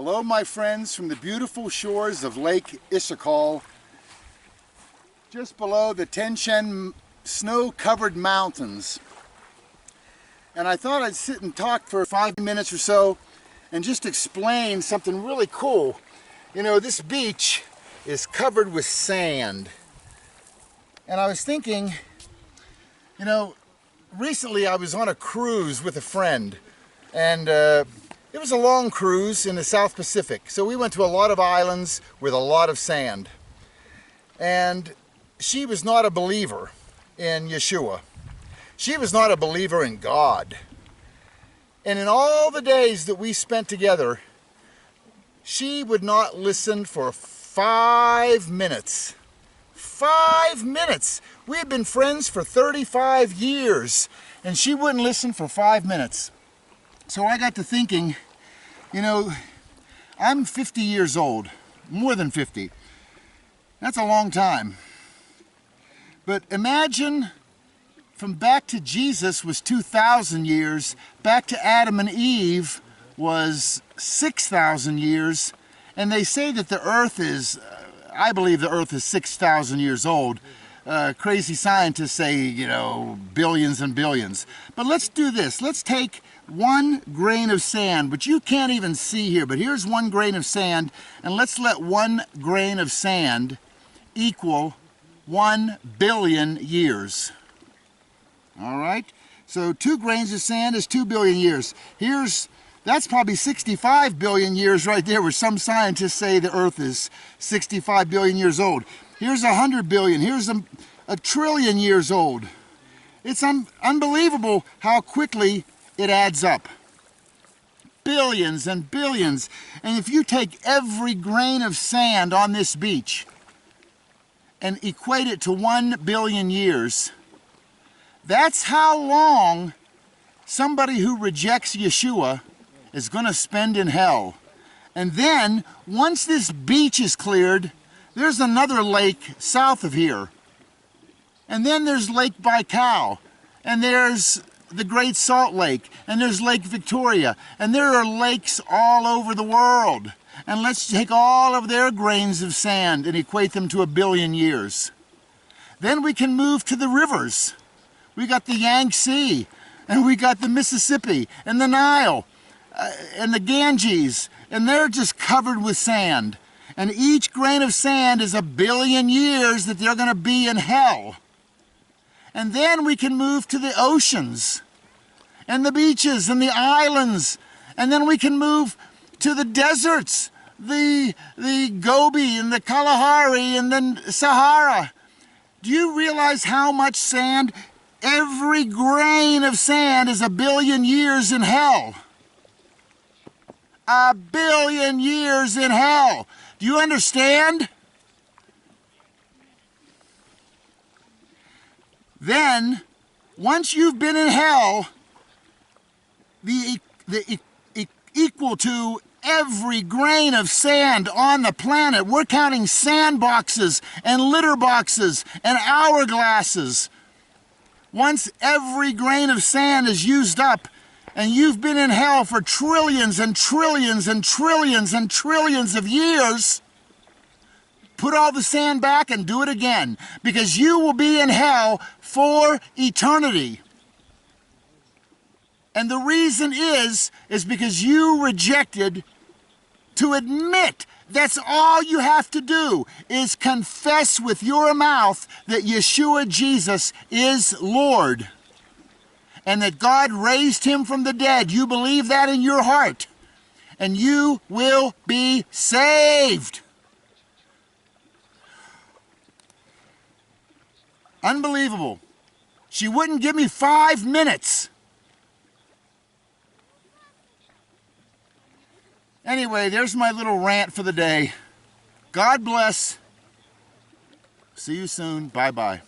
Hello, my friends, from the beautiful shores of Lake Ishikal, just below the Tianshan snow-covered mountains. And I thought I'd sit and talk for 5 minutes or so and just explain something really cool. You know, this beach is covered with sand. And I was thinking, you know, recently I was on a cruise with a friend, and it was a long cruise in the South Pacific. So we went to a lot of islands with a lot of sand. And she was not a believer in Yeshua. She was not a believer in God. And in all the days that we spent together, she would not listen for 5 minutes. 5 minutes! We had been friends for 35 years, and she wouldn't listen for 5 minutes. So I got to thinking, you know, I'm 50 years old, more than 50. That's a long time. But imagine from back to Jesus was 2,000 years, back to Adam and Eve was 6,000 years, and they say that the earth is, I believe the earth is 6,000 years old. Crazy scientists say, you know, billions and billions. But let's do this. Let's take 1 grain of sand, which you can't even see here, but here's 1 grain of sand, and let's let 1 grain of sand equal 1 billion years. All right? So 2 grains of sand is 2 billion years. That's probably 65 billion years right there, where some scientists say the earth is 65 billion years old. Here's 100 billion. Here's a trillion years old. It's unbelievable how quickly it adds up. Billions and billions. And if you take every grain of sand on this beach and equate it to 1 billion years, that's how long somebody who rejects Yeshua is going to spend in hell. And then, once this beach is cleared, there's another lake south of here. And then there's Lake Baikal. And there's the Great Salt Lake. And there's Lake Victoria. And there are lakes all over the world. And let's take all of their grains of sand and equate them to 1 billion years. Then we can move to the rivers. We got the Yangtze, and we got the Mississippi, and the Nile, and the Ganges, and they're just covered with sand. And each grain of sand is 1 billion years that they're going to be in hell. And then we can move to the oceans, and the beaches, and the islands, and then we can move to the deserts, the Gobi, and the Kalahari, and then Sahara. Do you realize how much sand? Every grain of sand is 1 billion years in hell. 1 billion years in hell. Do you understand? Then, once you've been in hell, equal to every grain of sand on the planet, we're counting sand boxes and litter boxes and hourglasses. Once every grain of sand is used up, and you've been in hell for trillions and trillions and trillions and trillions of years, put all the sand back and do it again, because you will be in hell for eternity. And the reason is because you rejected to admit. That's all you have to do, is confess with your mouth that Yeshua Jesus is Lord and that God raised him from the dead. You believe that in your heart, and you will be saved. Unbelievable. She wouldn't give me 5 minutes. Anyway, there's my little rant for the day. God bless. See you soon. Bye-bye.